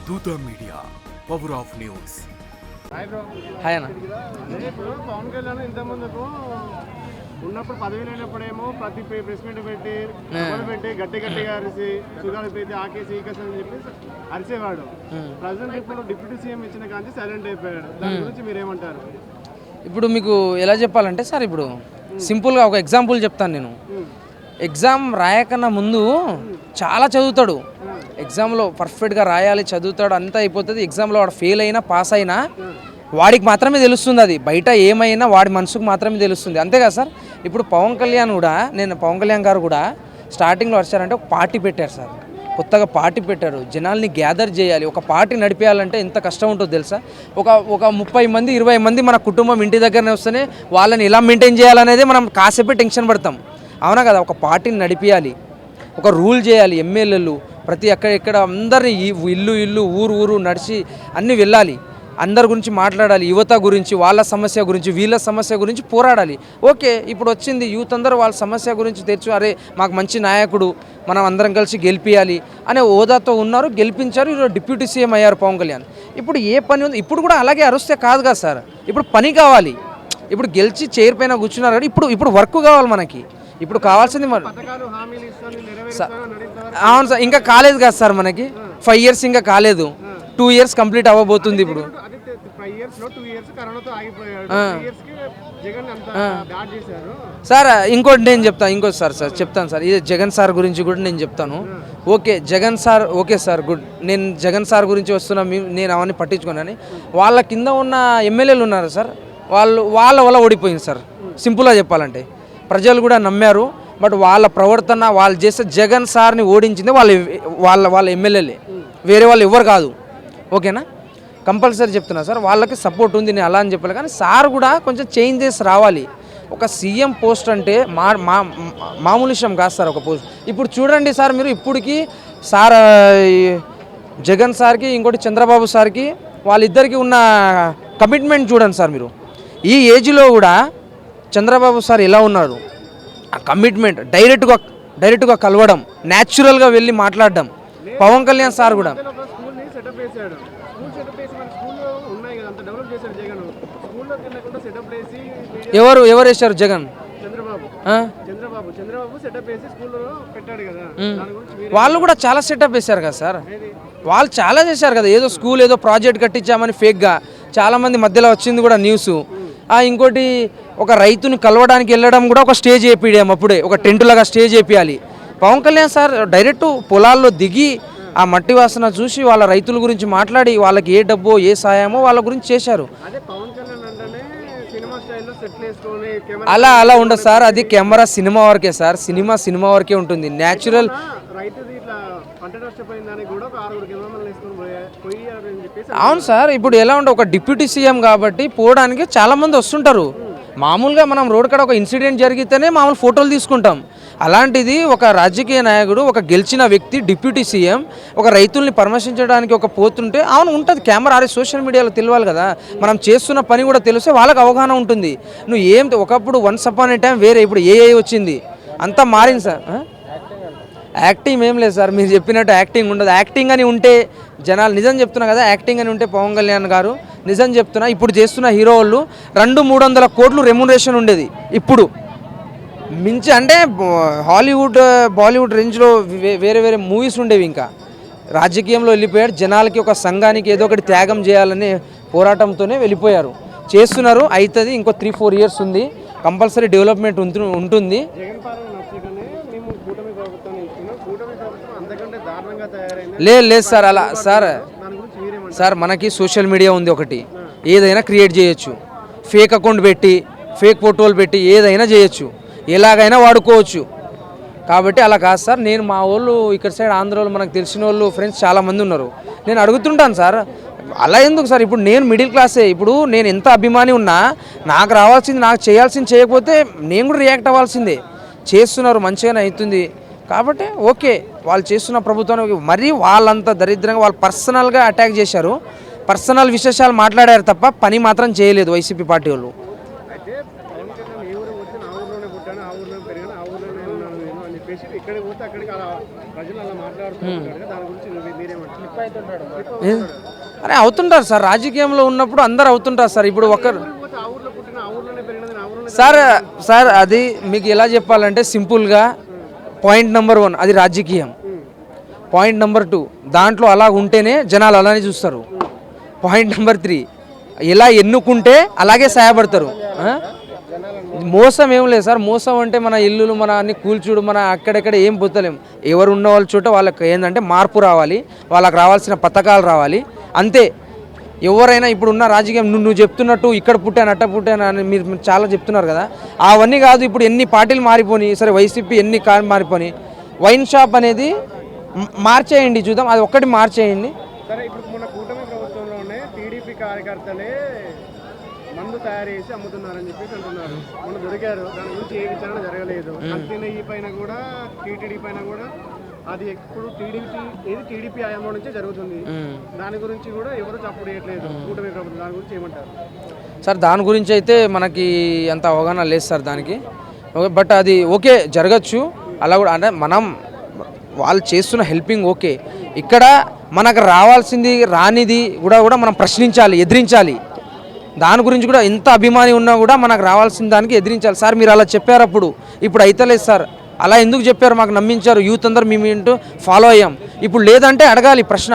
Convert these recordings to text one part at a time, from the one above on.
దూత media power of news. Hi అన్న. ఇప్పుడు పవన్ కళ్యాణ్ ఇంతకుముందుకు ఉన్నప్పుడు పదవి లేనప్పుడేమో ప్రతి ప్రెస్ మీట్ పెట్టి గట్టిగా అరిసి సుగాలు పెట్టి ఆకేసి ఈకేసి అని చెప్పి అరిసేవాడు. ప్రజెంట్ ఇప్పుడు డిప్యూటీ సీఎం ఇచ్చిన కానీ సైలెంట్ అయిపోయాడు. దాని గురించి మీరేమంటారు? ఇప్పుడు మీకు ఎలా చెప్పాలంటే సార్, ఇప్పుడు సింపుల్గా ఒక ఎగ్జాంపుల్ చెప్తాను నేను. ఎగ్జామ్ రాయకన్నా ముందు చాలా చదువుతాడు, ఎగ్జామ్లో పర్ఫెక్ట్గా రాయాలి, చదువుతాడు, అంతా అయిపోతుంది. ఎగ్జామ్లో వాడు ఫెయిల్ అయినా పాస్ అయినా వాడికి మాత్రమే తెలుస్తుంది, అది బయట ఏమైనా వాడి మనసుకు మాత్రమే తెలుస్తుంది, అంతే కదా సార్. ఇప్పుడు పవన్ కళ్యాణ్ గారు కూడా స్టార్టింగ్లో వచ్చారంటే ఒక పార్టీ పెట్టారు సార్, కొత్తగా పార్టీ పెట్టారు, జనాల్ని గ్యాదర్ చేయాలి, ఒక పార్టీ నడిపేయాలంటే ఎంత కష్టం ఉంటుందో తెలుసా. ఒక 30 మంది 20 మంది మన కుటుంబం ఇంటి దగ్గరనే వస్తేనే వాళ్ళని ఎలా మెయింటైన్ చేయాలనేది మనం కాసేపే టెన్షన్ పడతాం, అవునా కదా. ఒక పార్టీని నడిపియాలి, ఒక రూల్ చేయాలి, ఎమ్మెల్యేలు ప్రతి ఎక్కడ అందరినీ ఇల్లు ఊరు నడిచి అన్నీ వెళ్ళాలి, అందరి గురించి మాట్లాడాలి, యువత గురించి, వాళ్ళ సమస్య గురించి, వీళ్ళ సమస్య గురించి పోరాడాలి. ఓకే, ఇప్పుడు వచ్చింది యూత్ అందరూ వాళ్ళ సమస్య గురించి తెచ్చు, అరే మాకు మంచి నాయకుడు, మనం అందరం కలిసి గెలిపించాలి అనే హోదాతో ఉన్నారు, గెలిపించారు, ఈరోజు డిప్యూటీ సీఎం అయ్యారు పవన్ కళ్యాణ్. ఇప్పుడు ఏ పని ఉంది, ఇప్పుడు కూడా అలాగే అరుస్తే కాదు కదా సార్, ఇప్పుడు పని కావాలి. ఇప్పుడు గెలిచి చైర్ పైన కూర్చున్నారు కానీ ఇప్పుడు వర్క్ కావాలి మనకి, ఇప్పుడు కావాల్సింది మరి. అవును సార్, ఇంకా కాలేదు కదా సార్, మనకి 5 years ఇంకా కాలేదు, 2 years కంప్లీట్ అవ్వబోతుంది ఇప్పుడు. సార్ ఇంకోటి నేను చెప్తాను సార్, ఇది జగన్ సార్ గురించి కూడా నేను చెప్తాను. Okay Jagan sir, okay sir good, నేను జగన్ సార్ గురించి వస్తున్నా, నేను అవన్నీ పట్టించుకున్నాను. వాళ్ళ కింద ఉన్న ఎమ్మెల్యేలు ఉన్నారు సార్, వాళ్ళ వల్ల ఓడిపోయింది సార్, సింపుల్గా చెప్పాలంటే. ప్రజలు కూడా నమ్మారు, బట్ వాళ్ళ ప్రవర్తన, వాళ్ళు చేస్తే జగన్ సార్ని ఓడించింది వాళ్ళ ఎమ్మెల్యేలే, వేరే వాళ్ళు ఎవరు కాదు, ఓకేనా. కంపల్సరీ చెప్తున్నా సార్, వాళ్ళకి సపోర్ట్ ఉంది, నేను అలా అని చెప్పాలి. కానీ సార్ కూడా కొంచెం చేంజెస్ రావాలి. ఒక సీఎం పోస్ట్ అంటే మామూలు విషయం కాదు సార్, ఒక పోస్ట్. ఇప్పుడు చూడండి సార్, మీరు ఇప్పటికీ సార్ జగన్ సార్కి ఇంకోటి చంద్రబాబు సార్కి వాళ్ళిద్దరికి ఉన్న కమిట్మెంట్ చూడండి సార్. మీరు ఈ ఏజ్లో కూడా చంద్రబాబు సార్ ఎలా ఉన్నారు, ఆ కమిట్మెంట్, డైరెక్ట్గా కలవడం, న్యాచురల్గా వెళ్ళి మాట్లాడడం. పవన్ కళ్యాణ్ సార్ కూడా ఎవరు వేశారు? జగన్ వాళ్ళు కూడా చాలా సెటప్ వేశారు కదా సార్, వాళ్ళు చాలా చేశారు కదా. ఏదో స్కూల్ ఏదో ప్రాజెక్ట్ కట్టించామని ఫేక్గా చాలామంది మధ్యలో వచ్చింది కూడా న్యూస్. ఇంకోటి ఒక రైతుని కలవడానికి వెళ్ళడం కూడా ఒక స్టేజ్ వేపిడాం, అప్పుడే ఒక టెంట్ లాగా స్టేజ్ వేపియాలి. పవన్ కళ్యాణ్ సార్ డైరెక్ట్ పొలాల్లో దిగి ఆ మట్టి వాసన చూసి వాళ్ళ రైతుల గురించి మాట్లాడి వాళ్ళకి ఏ డబ్బో ఏ సాయమో వాళ్ళ గురించి చేశారు. అలా ఉండదు సార్, అది కెమెరా సినిమా వరకే సార్, సినిమా వరకే ఉంటుంది. న్యాచురల్ అవును సార్. ఇప్పుడు ఎలా ఉంటే ఒక డిప్యూటీ సీఎం కాబట్టి పోవడానికి చాలామంది వస్తుంటారు. మామూలుగా మనం రోడ్ కాడ ఒక ఇన్సిడెంట్ జరిగితేనే మామూలు ఫోటోలు తీసుకుంటాం. అలాంటిది ఒక రాజకీయ నాయకుడు, ఒక గెలిచిన వ్యక్తి, డిప్యూటీ సీఎం ఒక రైతుల్ని పరామర్శించడానికి ఒక పోతుంటే అవును ఉంటుంది కెమెరా. సోషల్ మీడియాలో తెలియాలి కదా, మనం చేస్తున్న పని కూడా తెలిస్తే వాళ్ళకి అవగాహన ఉంటుంది. నువ్వు ఒకప్పుడు వన్స్ అపాన్ ఏ టైం వేరే, ఇప్పుడు ఏ వచ్చింది, అంతా మారింది సార్. యాక్టింగ్ ఏం లేదు సార్, మీరు చెప్పినట్టు యాక్టింగ్ ఉండదు. యాక్టింగ్ అని ఉంటే జనాలు, నిజం చెప్తున్నా కదా, యాక్టింగ్ అని ఉంటే పవన్ కళ్యాణ్ గారు, నిజం చెప్తున్నా, ఇప్పుడు చేస్తున్న హీరో వాళ్ళు 200-300 కోట్లు రెమ్యునరేషన్ ఉండేది, ఇప్పుడు మించి అంటే బాలీవుడ్ రేంజ్లో వేరే మూవీస్ ఉండేవి. ఇంకా రాజకీయంలో వెళ్ళిపోయారు, జనాలకి ఒక సంఘానికి ఏదో ఒకటి త్యాగం చేయాలనే పోరాటంతోనే వెళ్ళిపోయారు, చేస్తున్నారు. అవుతుంది, ఇంకో 3-4 years ఉంది, కంపల్సరీ డెవలప్మెంట్ ఉంటుంది. లేదు సార్, అలా సార్ మనకి సోషల్ మీడియా ఉంది ఒకటి, ఏదైనా క్రియేట్ చేయొచ్చు, ఫేక్ అకౌంట్ పెట్టి ఫేక్ ఫోటోలు పెట్టి ఏదైనా చేయొచ్చు, ఎలాగైనా వాడుకోవచ్చు. కాబట్టి అలా కాదు సార్. నేను మా వాళ్ళు ఇక్కడ సైడ్ ఆంధ్రాలో మనకు తెలిసిన వాళ్ళు ఫ్రెండ్స్ చాలామంది ఉన్నారు, నేను అడుగుతుంటాను సార్, అలా ఎందుకు సార్. ఇప్పుడు నేను మిడిల్ క్లాసే, ఇప్పుడు నేను ఎంత అభిమాని ఉన్నా నాకు రావాల్సింది, నాకు చేయాల్సింది చేయకపోతే నేను కూడా రియాక్ట్ అవ్వాల్సిందే. చేస్తున్నారు, మంచిగానే అవుతుంది. కాబట్టి ఓకే, వాళ్ళు చేస్తున్న ప్రభుత్వానికి మరీ వాళ్ళంతా దరిద్రంగా వాళ్ళు పర్సనల్గా అటాక్ చేశారు, పర్సనల్ విశేషాలు మాట్లాడారు తప్ప పని మాత్రం చేయలేదు వైసీపీ పార్టీ వాళ్ళు. అరే అవుతుంటారు సార్, రాజకీయంలో ఉన్నప్పుడు అందరు అవుతుంటారు సార్. ఇప్పుడు ఒకరు పోతే ఆ ఊర్లో పుట్టిన ఆ ఊర్లోనే పెరిగినది ఆ ఊర్లోనే సార్ అది మీకు ఎలా చెప్పాలంటే సింపుల్గా పాయింట్ నెంబర్ 1 అది రాజకీయం. పాయింట్ నెంబర్ 2 దాంట్లో అలా ఉంటేనే జనాలు అలానే చూస్తారు. పాయింట్ నెంబర్ 3 ఎలా ఎన్నుకుంటే అలాగే సహాయపడతారు. మోసం ఏం లేదు సార్. మోసం అంటే మన ఇల్లులు మన అన్ని కూల్చుడు మన అక్కడెక్కడ ఏం పొత్తలేం. ఎవరు ఉన్న వాళ్ళ చోట వాళ్ళకి ఏంటంటే మార్పు రావాలి, వాళ్ళకి రావాల్సిన పథకాలు రావాలి అంతే. ఎవరైనా ఇప్పుడు ఉన్న రాజకీయం నువ్వు చెప్తున్నట్టు ఇక్కడ పుట్టాను అట్ట పుట్టాను అని మీరు చాలా చెప్తున్నారు కదా, అవన్నీ కాదు. ఇప్పుడు ఎన్ని పార్టీలు మారిపోయి సరే, వైసీపీ ఎన్ని మారిపోయి వైన్ షాప్ అనేది మార్చేయండి చూద్దాం, అది ఒక్కటి మార్చేయండి. సరే ఇప్పుడు మన కూటమి ప్రభుత్వంలోనే టీడీపీ కార్యకర్తలే మందు తయారు చేసి అమ్ముతున్నారని చెప్పేసి అంటున్నారు. మొన్న దొరికారు, దాని గురించి ఏ విచారణ జరగలేదు. కల్తీ పైన కూడా టీటీడీ పైన కూడా అది ఎప్పుడు టీడీపీ హయాంలో నుంచే జరుగుతుంది. దాని గురించి కూడా ఎవరు చప్పుడు చేయట్లేదు కూటమి ప్రభుత్వం. దాని గురించి ఏమంటారు సార్? దాని గురించి అయితే మనకి అంత అవగాహన లేదు సార్ దానికి. బట్ అది ఓకే జరగచ్చు అలా కూడా. అంటే మనం వాళ్ళు చేస్తున్న హెల్పింగ్ ఓకే. ఇక్కడ మనకు రావాల్సింది రానిది కూడా మనం ప్రశ్నించాలి, ఎదిరించాలి. దాని గురించి కూడా ఎంత అభిమాని ఉన్నా కూడా మనకు రావాల్సిన దానికి ఎదిరించాలి. సార్ మీరు అలా చెప్పారు అప్పుడు, ఇప్పుడు అయితే లేదు సార్. అలా ఎందుకు చెప్పారు? మాకు నమ్మించారు, యూత్ అందరూ మేము ఏంటో ఫాలో అయ్యాం. ఇప్పుడు లేదంటే అడగాలి ప్రశ్న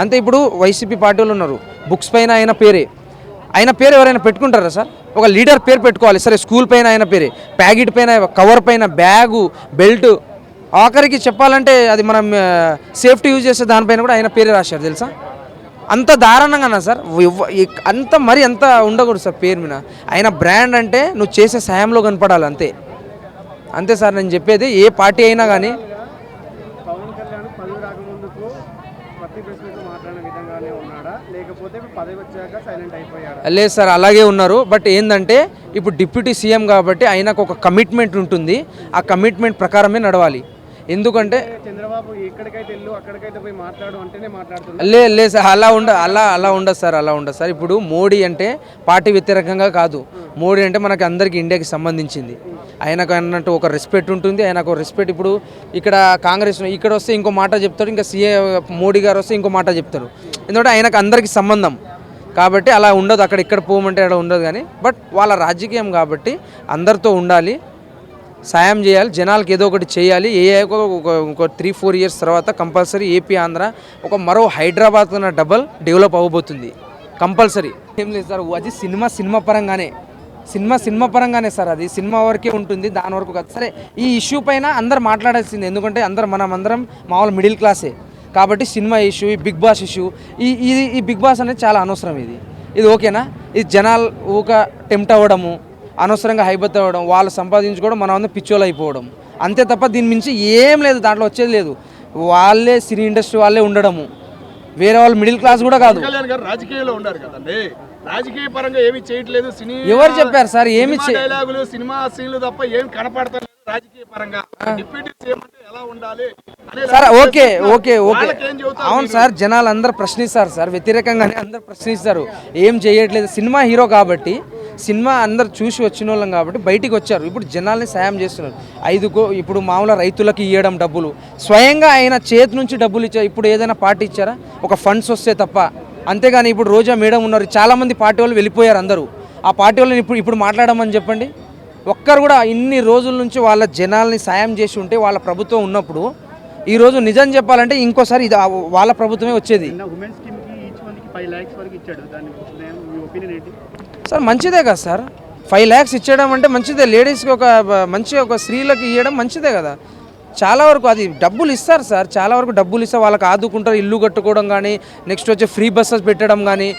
అంతే. ఇప్పుడు వైసీపీ పార్టీలు ఉన్నారు, బుక్స్ పైన ఆయన పేరు ఎవరైనా పెట్టుకుంటారా సార్? ఒక లీడర్ పేరు పెట్టుకోవాలి. సరే స్కూల్ పైన ఆయన పేరే, ప్యాకెట్ పైన, కవర్ పైన, బ్యాగు, బెల్ట్, ఆఖరికి చెప్పాలంటే అది మనం సేఫ్టీ యూజ్ చేసే దానిపైన కూడా ఆయన పేరే రాశారు తెలుసా. అంత దారుణంగా సార్, అంత మరి అంత ఉండకూడదు సార్ పేరు మీద. ఆయన బ్రాండ్ అంటే నువ్వు చేసే సాయంలో కనపడాలి అంతే సార్ నేను చెప్పేది. ఏ పార్టీ అయినా కానీ పవన్ కళ్యాణ్ పదవి రాకముందుకు ప్రతి ప్రశ్నతో మాట్లాడిన విధంగానే ఉన్నాడా, లేకపోతే పదవి వచ్చాక సైలెంట్ అయిపోయాడా? లేదు సార్ అలాగే ఉన్నారు. బట్ ఏంటంటే ఇప్పుడు డిప్యూటీ సీఎం కాబట్టి ఆయనకు ఒక కమిట్మెంట్ ఉంటుంది. ఆ కమిట్మెంట్ ప్రకారమే నడవాలి. ఎందుకంటే చంద్రబాబు ఎక్కడికైతే వెళ్ళు అక్కడికైతే పోయి మాట్లాడు అంటేనే మాట్లాడుతున్నారు. లేదు సార్ అలా ఉండదు సార్. ఇప్పుడు మోడీ అంటే పార్టీ వ్యతిరేకంగా కాదు. మోడీ అంటే మనకి అందరికీ ఇండియాకి సంబంధించింది. ఆయనకు అన్నట్టు ఒక రెస్పెక్ట్ ఉంటుంది. ఆయనకు రెస్పెక్ట్. ఇప్పుడు ఇక్కడ కాంగ్రెస్ ఇక్కడ వస్తే ఇంకో మాట చెప్తాడు, ఇంకా మోడీ గారు వస్తే ఇంకో మాట చెప్తారు. ఎందుకంటే ఆయనకు అందరికీ సంబంధం కాబట్టి అలా ఉండదు. అక్కడ ఇక్కడ పోమంటే అక్కడ ఉండదు. కానీ బట్ వాళ్ళ రాజకీయం కాబట్టి అందరితో ఉండాలి, సాయం చేయాలి, జనాలకి ఏదో ఒకటి చేయాలి. ఒక 3-4 ఇయర్స్ తర్వాత కంపల్సరీ ఏపీ ఆంధ్ర ఒక మరో హైదరాబాద్ కన్నా డబల్ డెవలప్ అవ్వబోతుంది కంపల్సరీ. ఏం లేదు సార్, అది సినిమా పరంగానే సార్. అది సినిమా వరకే ఉంటుంది, దాని వరకు కాదు. సరే ఈ ఇష్యూ పైన అందరు మాట్లాడాల్సింది. ఎందుకంటే మనమందరం మామూలు మిడిల్ క్లాసే కాబట్టి సినిమా ఇష్యూ, ఈ బిగ్ బాస్ ఇష్యూ, ఈ బిగ్ బాస్ అనేది చాలా అనవసరం. ఇది ఓకేనా? ఇది జనాలు ఊక టెంప్ట్ అవ్వడము, అనవసరంగా హైబత్ అవ్వడం, వాళ్ళు సంపాదించుకోవడం, మనం అందరం పిచ్చోలు అయిపోవడం అంతే తప్ప దీని మించి ఏం లేదు. దాంట్లో వచ్చేది లేదు. వాళ్ళే సినీ ఇండస్ట్రీ వాళ్ళే ఉండడము, వేరే వాళ్ళు మిడిల్ క్లాస్ కూడా కాదు. రాజకీయాల్లో ఉన్నారు కదండి, రాజకీయ పరంగా ఏమి చేయట్లేదు. ఎవరు చెప్పారు సార్? ఏమి డైలాగులు, సినిమా సీన్లు తప్ప ఏం కనపడతారు రాజకీయ పరంగా. డిప్యూటీ సీఎం అంటే ఎలా ఉండాలి సార్? ఓకే అవును సార్, జనాలు అందరు ప్రశ్నిస్తారు సార్, వ్యతిరేకంగానే అందరు ప్రశ్నిస్తారు. ఏం చేయట్లేదు. సినిమా హీరో కాబట్టి, సినిమా అందరు చూసి వచ్చిన వాళ్ళం కాబట్టి బయటికి వచ్చారు. ఇప్పుడు జనాల్ని సాయం చేస్తున్నారు. ఇప్పుడు మామూలు రైతులకు ఇవ్వడం డబ్బులు, స్వయంగా ఆయన చేతి నుంచి డబ్బులు ఇచ్చారు. ఇప్పుడు ఏదైనా పార్టీ ఇచ్చారా? ఒక ఫండ్స్ వస్తే తప్ప. అంతేగాని ఇప్పుడు రోజా మేడం ఉన్నారు, చాలామంది పార్టీ వాళ్ళు వెళ్ళిపోయారు. అందరూ ఆ పార్టీ వాళ్ళని ఇప్పుడు మాట్లాడమని చెప్పండి. ఒక్కరు కూడా ఇన్ని రోజుల నుంచి వాళ్ళ జనాల్ని సాయం చేసి ఉంటే వాళ్ళ ప్రభుత్వం ఉన్నప్పుడు, ఈరోజు నిజం చెప్పాలంటే ఇంకోసారి ఇది వాళ్ళ ప్రభుత్వమే వచ్చేది. సార్ మంచిదే కదా సార్, 5 lakhs ఇచ్చేయడం అంటే మంచిదే. లేడీస్కి ఒక స్త్రీలకు ఇవ్వడం మంచిదే కదా. చాలా వరకు అది డబ్బులు ఇస్తారు సార్, చాలా వరకు డబ్బులు ఇస్తారు, వాళ్ళకి ఆదుకుంటారు. ఇల్లు కట్టుకోవడం కానీ, నెక్స్ట్ వచ్చే ఫ్రీ బస్సెస్ పెట్టడం కానీ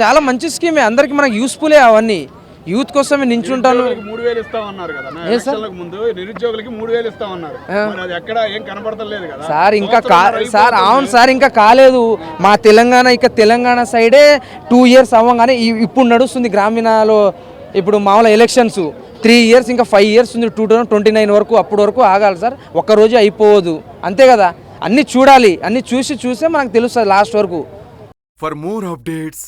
చాలా మంచి స్కీమే. అందరికీ మనకు యూస్ఫుల్లే. అవన్నీ యూత్ కోసమే నించుంటాను. 3000 ఇస్తామన్నారు కదా ముందు, నిరుద్యోగులకి 3000 ఇస్తామన్నారు. అది ఎక్కడ ఏం కనపడతలేదు కదా సార్. ఇంకా సార్ అవును సార్, ఇంకా కాలేదు. మా తెలంగాణ సైడే 2 years అవ్వగానే ఇప్పుడు నడుస్తుంది గ్రామీణలో. ఇప్పుడు మామూలు ఎలక్షన్స్ 3 years, ఇంకా 5 years ఉంది 2029 వరకు. అప్పటి వరకు ఆగాలి సార్, ఒక్కరోజు అయిపోవద్దు. అంతే కదా, అన్నీ చూడాలి. అన్నీ చూసే మనకు తెలుస్తుంది లాస్ట్ వరకు. For more updates,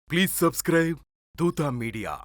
please subscribe Dutta Media.